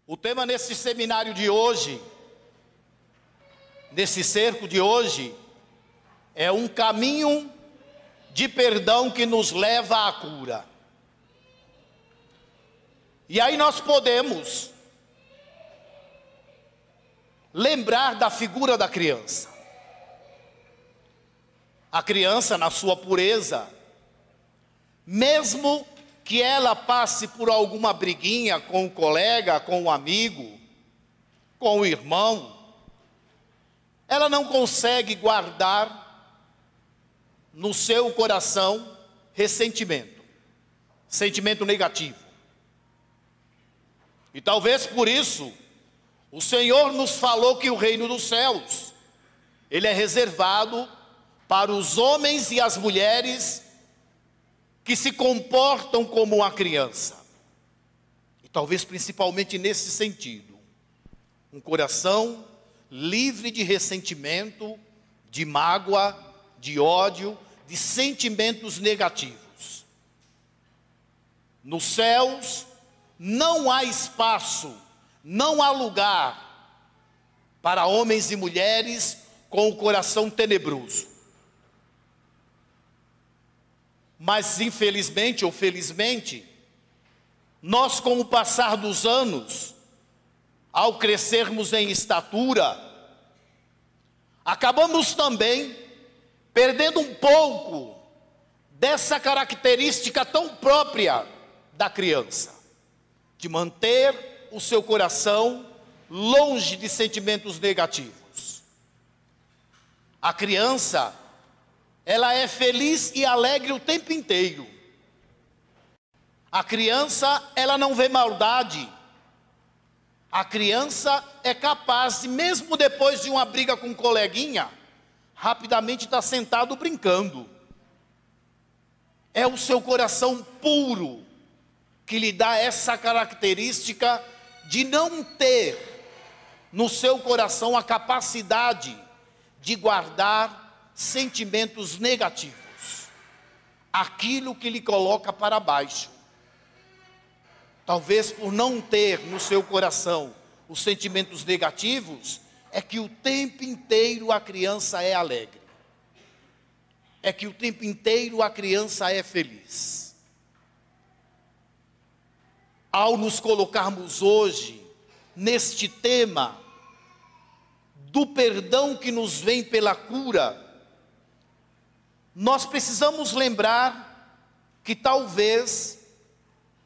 O tema nesse seminário de hoje, nesse cerco de hoje, é um caminho de perdão que nos leva à cura. E aí nós podemos lembrar da figura da criança. A criança, na sua pureza, mesmo que ela passe por alguma briguinha com o colega, com o amigo, com o irmão, ela não consegue guardar no seu coração ressentimento, sentimento negativo. E talvez por isso, o Senhor nos falou que o reino dos céus, ele é reservado para os homens e as mulheres que se comportam como uma criança. E talvez principalmente nesse sentido, um coração livre de ressentimento, de mágoa, de ódio, de sentimentos negativos. Nos céus não há espaço, não há lugar para homens e mulheres com o coração tenebroso. Mas infelizmente ou felizmente, nós, com o passar dos anos, ao crescermos em estatura, acabamos também perdendo um pouco dessa característica tão própria da criança, de manter o seu coração longe de sentimentos negativos. A criança, ela é feliz e alegre o tempo inteiro. A criança, ela não vê maldade. A criança é capaz de, mesmo depois de uma briga com um coleguinha, rapidamente estar sentado brincando. É o seu coração puro que lhe dá essa característica de não ter no seu coração a capacidade de guardar sentimentos negativos, aquilo que lhe coloca para baixo. Talvez por não ter no seu coração os sentimentos negativos, é que o tempo inteiro a criança é alegre, é que o tempo inteiro a criança é feliz. Ao nos colocarmos hoje neste tema do perdão que nos vem pela cura, nós precisamos lembrar que talvez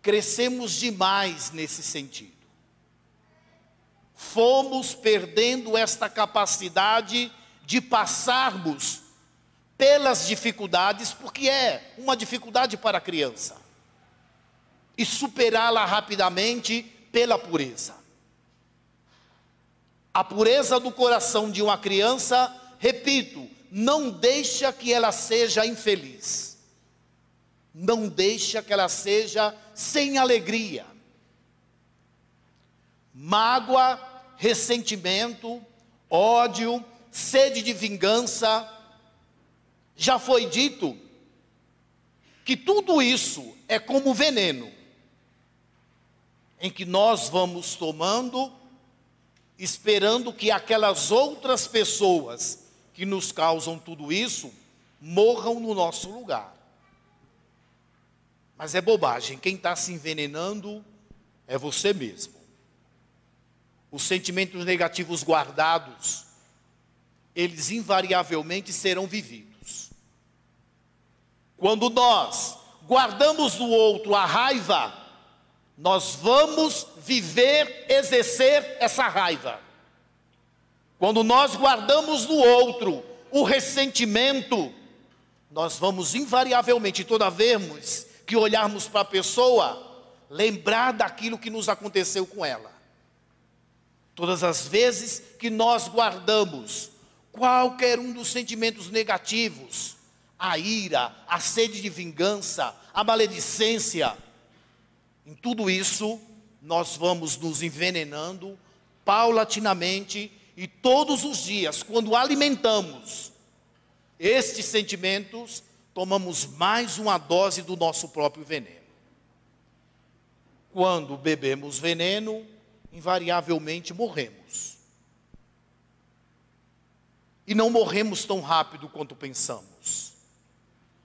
crescemos demais nesse sentido. Fomos perdendo esta capacidade de passarmos pelas dificuldades, porque é uma dificuldade para a criança, e superá-la rapidamente pela pureza. A pureza do coração de uma criança, repito, não deixa que ela seja infeliz, não deixa que ela seja sem alegria. Mágoa, ressentimento, ódio, sede de vingança. Já foi dito que tudo isso é como veneno, em que nós vamos tomando, esperando que aquelas outras pessoas que nos causam tudo isso morram no nosso lugar. Mas é bobagem, quem está se envenenando é você mesmo. Os sentimentos negativos guardados, eles invariavelmente serão vividos. Quando nós guardamos do outro a raiva, nós vamos viver, exercer essa raiva. Quando nós guardamos no outro o ressentimento, nós vamos invariavelmente, toda vez que olharmos para a pessoa, lembrar daquilo que nos aconteceu com ela. Todas as vezes que nós guardamos qualquer um dos sentimentos negativos, a ira, a sede de vingança, a maledicência, em tudo isso, nós vamos nos envenenando paulatinamente. E todos os dias, quando alimentamos estes sentimentos, tomamos mais uma dose do nosso próprio veneno. Quando bebemos veneno, invariavelmente morremos. E não morremos tão rápido quanto pensamos.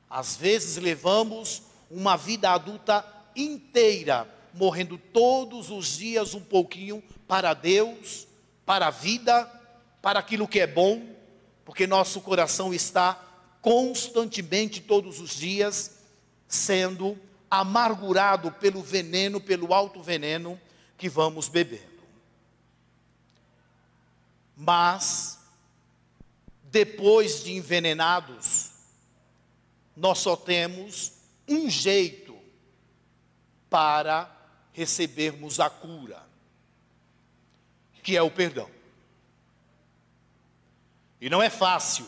Às vezes levamos uma vida adulta inteira, morrendo todos os dias um pouquinho para Deus, para a vida, para aquilo que é bom, porque nosso coração está constantemente, todos os dias, sendo amargurado pelo veneno, pelo alto veneno que vamos bebendo. Mas, depois de envenenados, nós só temos um jeito para recebermos a cura, que é o perdão. E não é fácil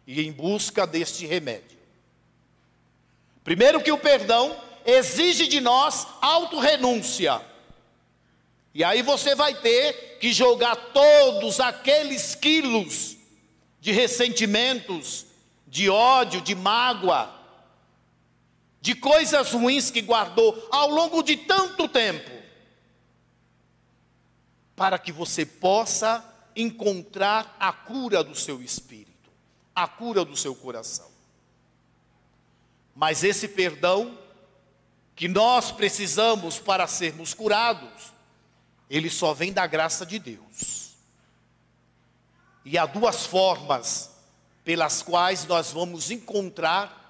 ir em busca deste remédio. Primeiro que o perdão exige de nós autorrenúncia. E aí você vai ter que jogar todos aqueles quilos de ressentimentos, de ódio, de mágoa, de coisas ruins que guardou ao longo de tanto tempo, para que você possa encontrar a cura do seu espírito, a cura do seu coração. Mas esse perdão que nós precisamos para sermos curados, ele só vem da graça de Deus. E há duas formas pelas quais nós vamos encontrar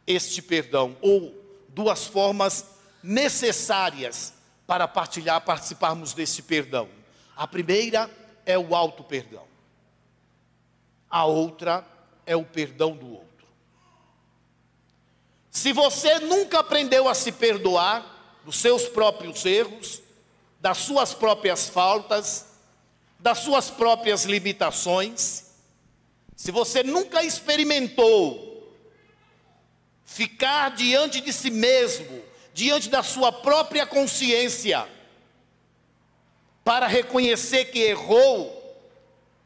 este perdão, ou duas formas necessárias para participarmos deste perdão. A primeira é o auto-perdão. A outra é o perdão do outro. Se você nunca aprendeu a se perdoar dos seus próprios erros, das suas próprias faltas, das suas próprias limitações, se você nunca experimentou ficar diante de si mesmo, diante da sua própria consciência, para reconhecer que errou,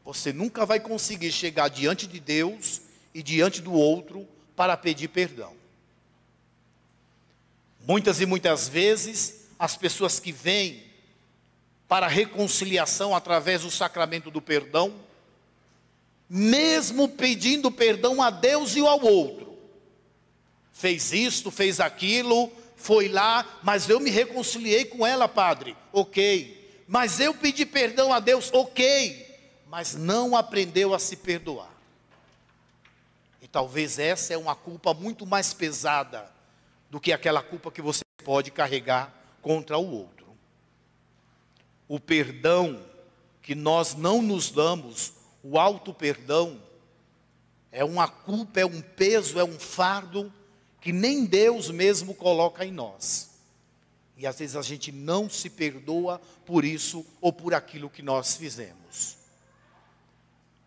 você nunca vai conseguir chegar diante de Deus e diante do outro para pedir perdão. Muitas e muitas vezes, as pessoas que vêm para a reconciliação através do sacramento do perdão, mesmo pedindo perdão a Deus e ao outro, fez isto, fez aquilo, foi lá, mas eu me reconciliei com ela, padre, ok, mas eu pedi perdão a Deus, ok, mas não aprendeu a se perdoar. E talvez essa é uma culpa muito mais pesada do que aquela culpa que você pode carregar contra o outro. O perdão que nós não nos damos, o auto-perdão, é uma culpa, é um peso, é um fardo que nem Deus mesmo coloca em nós. E às vezes a gente não se perdoa por isso ou por aquilo que nós fizemos.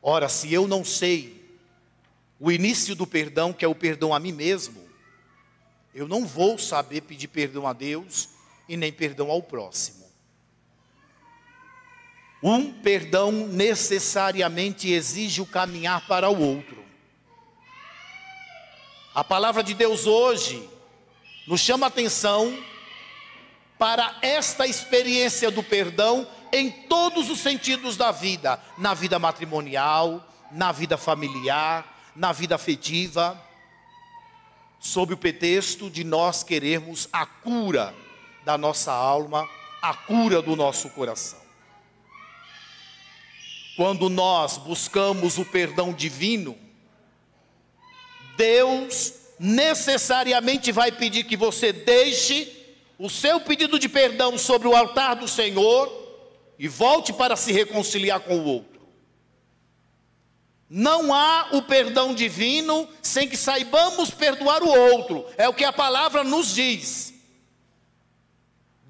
Ora, se eu não sei o início do perdão, que é o perdão a mim mesmo, eu não vou saber pedir perdão a Deus e nem perdão ao próximo. Um perdão necessariamente exige o caminhar para o outro. A palavra de Deus hoje nos chama a atenção para esta experiência do perdão em todos os sentidos da vida, na vida matrimonial, na vida familiar, na vida afetiva, sob o pretexto de nós querermos a cura da nossa alma, a cura do nosso coração. Quando nós buscamos o perdão divino, Deus necessariamente vai pedir que você deixe o seu pedido de perdão sobre o altar do Senhor e volte para se reconciliar com o outro. Não há o perdão divino sem que saibamos perdoar o outro. É o que a palavra nos diz.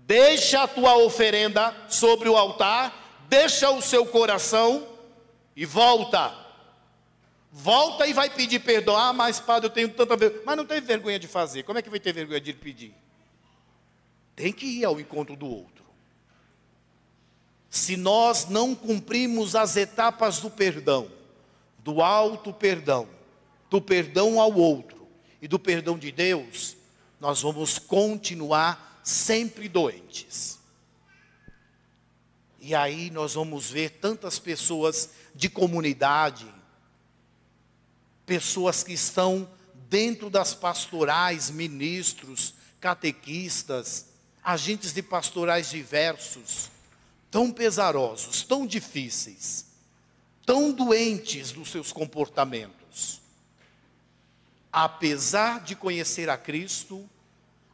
Deixa a tua oferenda sobre o altar, deixa o seu coração e volta. Volta e vai pedir perdão. Ah, mas padre, eu tenho tanta vergonha. Mas não tem vergonha de fazer. Como é que vai ter vergonha de pedir? Tem que ir ao encontro do outro. Se nós não cumprimos as etapas do perdão, do auto-perdão, do perdão ao outro e do perdão de Deus, nós vamos continuar sempre doentes. E aí nós vamos ver tantas pessoas de comunidade, pessoas que estão dentro das pastorais, ministros, catequistas, agentes de pastorais diversos, tão pesarosos, tão difíceis, tão doentes dos seus comportamentos. Apesar de conhecer a Cristo,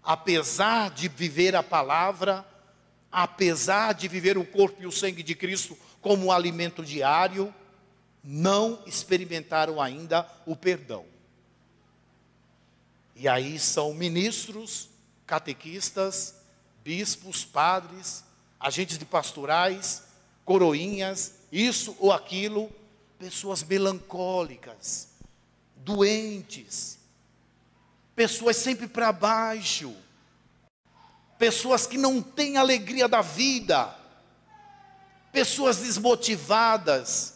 apesar de viver a palavra, apesar de viver o corpo e o sangue de Cristo como um alimento diário, não experimentaram ainda o perdão. E aí são ministros, catequistas, bispos, padres, agentes de pastorais, coroinhas, isso ou aquilo, pessoas melancólicas, doentes, pessoas sempre para baixo, pessoas que não têm alegria da vida, pessoas desmotivadas,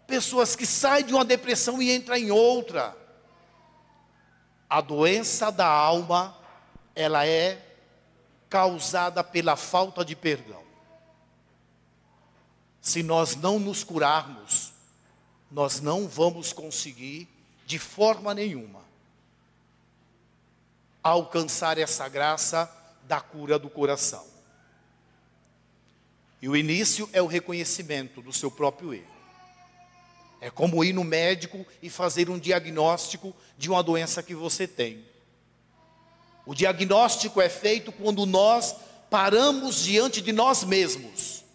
pessoas que saem de uma depressão e entram em outra. A doença da alma, ela é causada pela falta de perdão. Se nós não nos curarmos, nós não vamos conseguir, de forma nenhuma, alcançar essa graça da cura do coração. E o início é o reconhecimento do seu próprio erro. É como ir no médico e fazer um diagnóstico de uma doença que você tem. O diagnóstico é feito quando nós paramos diante de nós mesmos.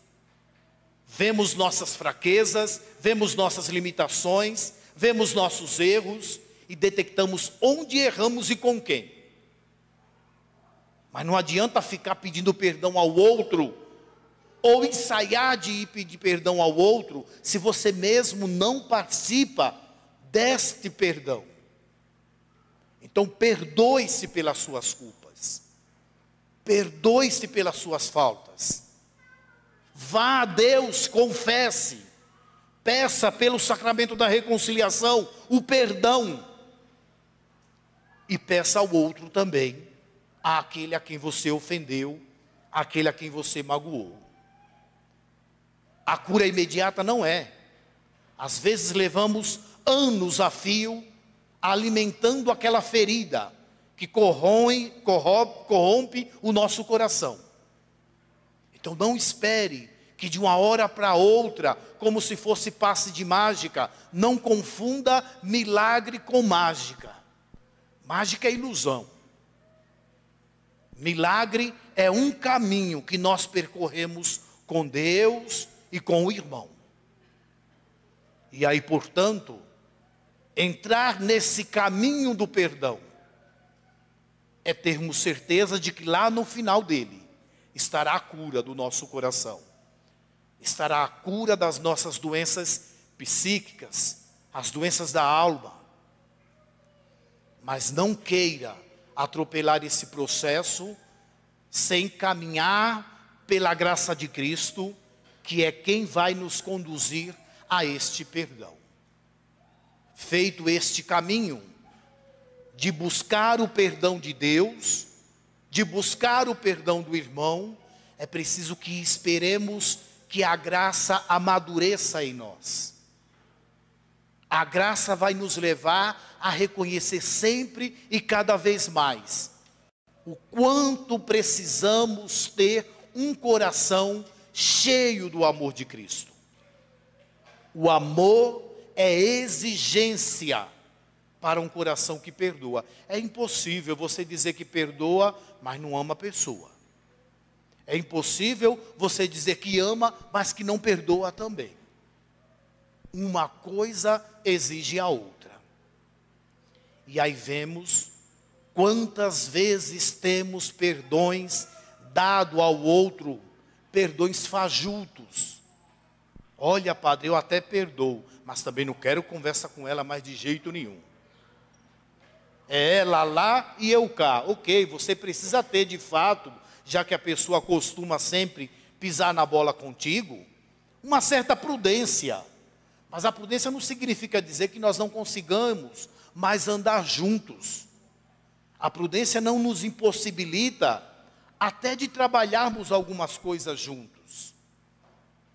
Vemos nossas fraquezas, vemos nossas limitações, vemos nossos erros e detectamos onde erramos e com quem. Mas não adianta ficar pedindo perdão ao outro, ou ensaiar de ir pedir perdão ao outro, se você mesmo não participa deste perdão. Então perdoe-se pelas suas culpas, perdoe-se pelas suas faltas, vá a Deus, confesse, peça pelo sacramento da reconciliação o perdão, e peça ao outro também, àquele a quem você ofendeu, àquele a quem você magoou. A cura imediata não é. Às vezes levamos anos a fio alimentando aquela ferida que corrompe o nosso coração. Então não espere que de uma hora para outra, como se fosse passe de mágica, não confunda milagre com mágica. Mágica é ilusão. Milagre é um caminho que nós percorremos com Deus e com o irmão. E aí, portanto, entrar nesse caminho do perdão é termos certeza de que lá no final dele estará a cura do nosso coração, estará a cura das nossas doenças psíquicas, as doenças da alma. Mas não queira atropelar esse processo sem caminhar pela graça de Cristo, que é quem vai nos conduzir a este perdão. Feito este caminho de buscar o perdão de Deus, de buscar o perdão do irmão, é preciso que esperemos que a graça amadureça em nós. A graça vai nos levar a reconhecer sempre e cada vez mais o quanto precisamos ter um coração cheio do amor de Cristo. O amor é exigência para um coração que perdoa. É impossível você dizer que perdoa, mas não ama a pessoa. É impossível você dizer que ama, mas que não perdoa também. Uma coisa exige a outra. E aí vemos quantas vezes temos perdões dado ao outro, perdões fajutos. Olha, padre, eu até perdoo, mas também não quero conversa com ela mais de jeito nenhum. É ela lá e eu cá. Ok, você precisa ter de fato, já que a pessoa costuma sempre pisar na bola contigo, uma certa prudência. Mas a prudência não significa dizer que nós não consigamos mais andar juntos. A prudência não nos impossibilita até de trabalharmos algumas coisas juntos.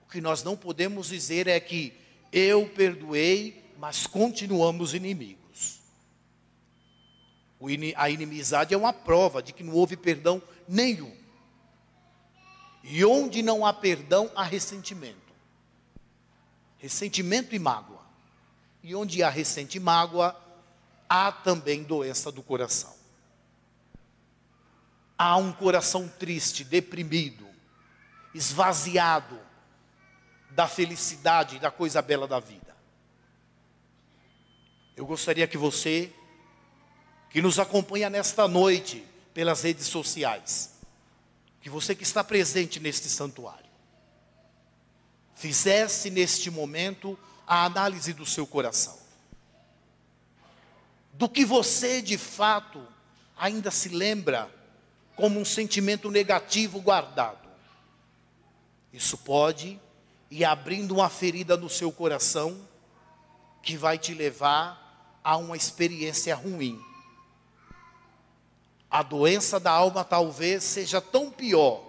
O que nós não podemos dizer é que eu perdoei, mas continuamos inimigos. A inimizade é uma prova de que não houve perdão nenhum. E onde não há perdão, há ressentimento. Ressentimento e mágoa. E onde há ressentimento e mágoa, há também doença do coração. Há um coração triste, deprimido, esvaziado da felicidade, da coisa bela da vida. Eu gostaria que você, que nos acompanha nesta noite pelas redes sociais, que você que está presente neste santuário, fizesse neste momento a análise do seu coração. Do que você de fato ainda se lembra como um sentimento negativo guardado. Isso pode ir abrindo uma ferida no seu coração que vai te levar a uma experiência ruim. A doença da alma talvez seja tão pior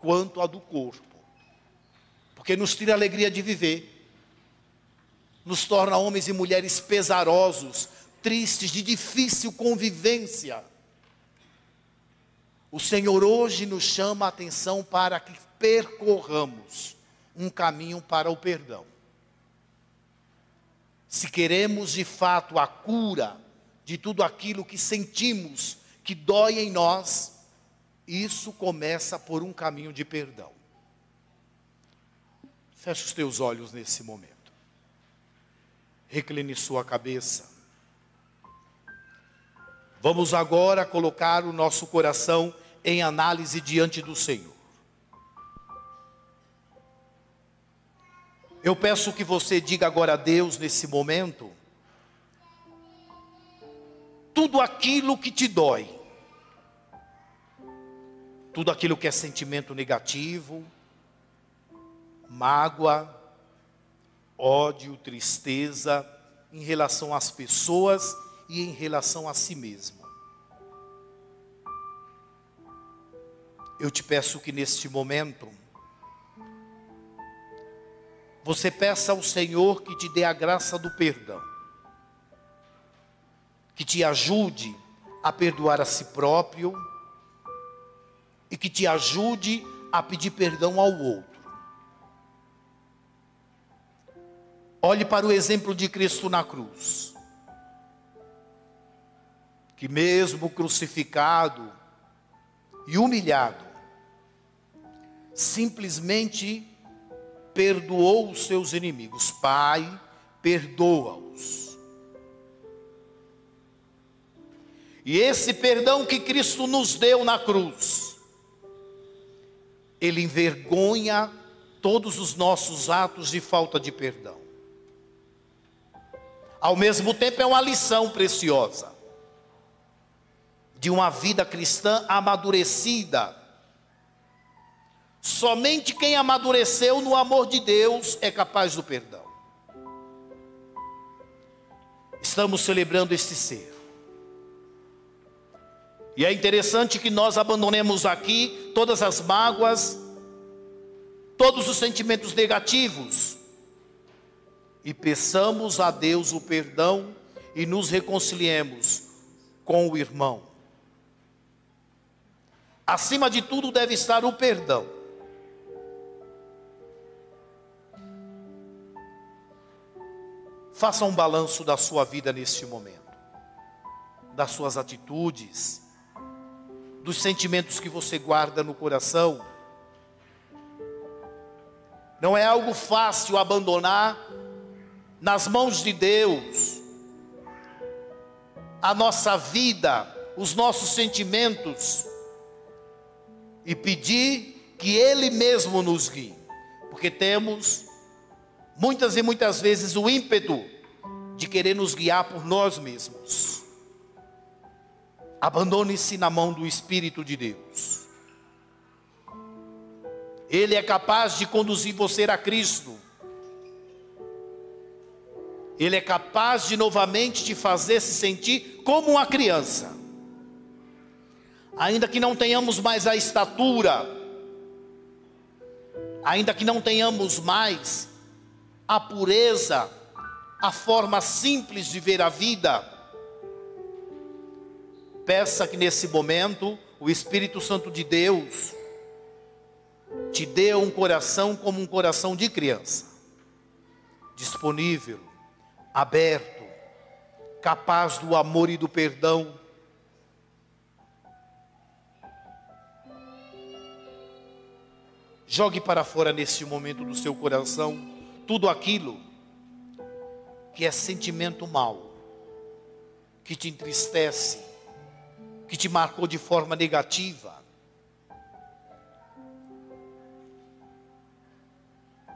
quanto a do corpo, porque nos tira a alegria de viver, nos torna homens e mulheres pesarosos, tristes, de difícil convivência. O Senhor hoje nos chama a atenção para que percorramos um caminho para o perdão. Se queremos de fato a cura de tudo aquilo que sentimos que dói em nós, isso começa por um caminho de perdão. Feche os teus olhos nesse momento. Recline sua cabeça. Vamos agora colocar o nosso coração em análise diante do Senhor. Eu peço que você diga agora a Deus nesse momento tudo aquilo que te dói, tudo aquilo que é sentimento negativo, mágoa, ódio, tristeza em relação às pessoas e em relação a si mesmo. Eu te peço que neste momento você peça ao Senhor que te dê a graça do perdão, que te ajude a perdoar a si próprio e que te ajude a pedir perdão ao outro. Olhe para o exemplo de Cristo na cruz, que mesmo crucificado e humilhado, simplesmente perdoou os seus inimigos. Pai, perdoa-os. E esse perdão que Cristo nos deu na cruz, Ele envergonha todos os nossos atos de falta de perdão. Ao mesmo tempo é uma lição preciosa de uma vida cristã amadurecida. Somente quem amadureceu no amor de Deus é capaz do perdão. Estamos celebrando este ser. E é interessante que nós abandonemos aqui todas as mágoas, todos os sentimentos negativos, e peçamos a Deus o perdão e nos reconciliemos com o irmão. Acima de tudo deve estar o perdão. Faça um balanço da sua vida neste momento, das suas atitudes, dos sentimentos que você guarda no coração. Não é algo fácil abandonar nas mãos de Deus a nossa vida, os nossos sentimentos, e pedir que Ele mesmo nos guie, porque temos muitas e muitas vezes o ímpeto de querer nos guiar por nós mesmos. Abandone-se na mão do Espírito de Deus. Ele é capaz de conduzir você a Cristo. Ele é capaz de novamente te fazer se sentir como uma criança. ainda que não tenhamos mais a estatura, ainda que não tenhamos mais a pureza, a forma simples de ver a vida, peça que nesse momento o Espírito Santo de Deus te dê um coração como um coração de criança, disponível, aberto, capaz do amor e do perdão. Jogue para fora neste momento do seu coração tudo aquilo que é sentimento mau, que te entristece, que te marcou de forma negativa.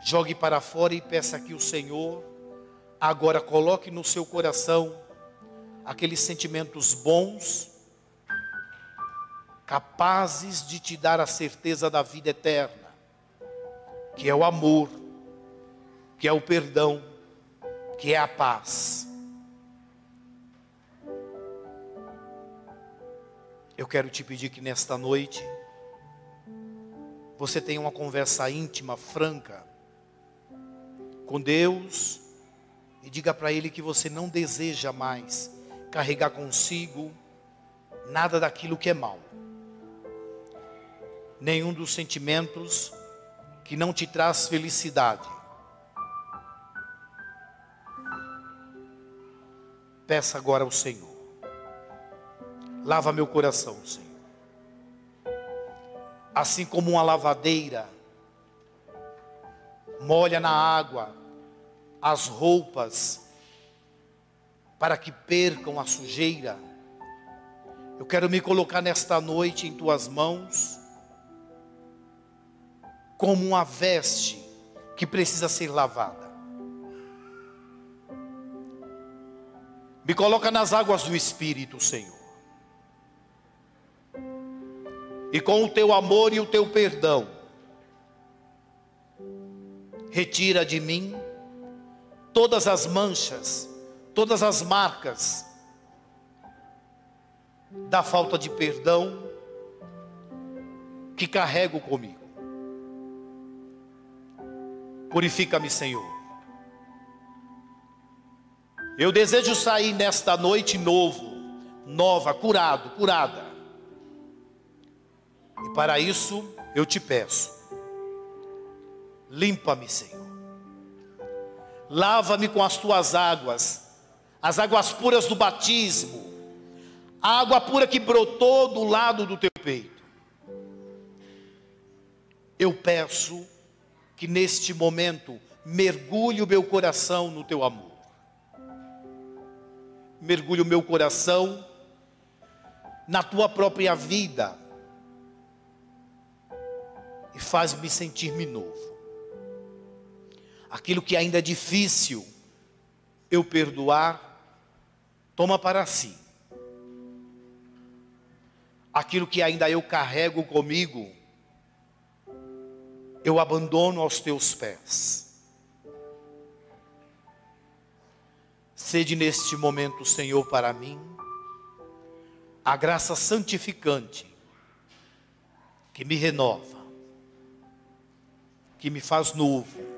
Jogue para fora e peça que o Senhor agora coloque no seu coração aqueles sentimentos bons, capazes de te dar a certeza da vida eterna, que é o amor, que é o perdão, que é a paz. Eu quero te pedir que nesta noite você tenha uma conversa íntima, franca com Deus e diga para Ele que você não deseja mais carregar consigo nada daquilo que é mal, nenhum dos sentimentos que não te traz felicidade. Peça agora ao Senhor: lava meu coração, Senhor. Assim como uma lavadeira molha na água as roupas para que percam a sujeira, eu quero me colocar nesta noite em tuas mãos como uma veste que precisa ser lavada. Me coloca nas águas do Espírito, Senhor. E com o teu amor e o teu perdão, retira de mim todas as manchas, todas as marcas da falta de perdão que carrego comigo. Purifica-me, Senhor. Eu desejo sair nesta noite nova, curado, curada. E para isso eu te peço: limpa-me, Senhor. Lava-me com as tuas águas, as águas puras do batismo, a água pura que brotou do lado do teu peito. Eu peço que neste momento mergulhe o meu coração no teu amor. Mergulhe o meu coração na tua própria vida e faz-me sentir-me novo. Aquilo que ainda é difícil eu perdoar, toma para si. Aquilo que ainda eu carrego comigo, eu abandono aos teus pés. Sede neste momento, Senhor, para mim, a graça santificante que me renova, que me faz novo,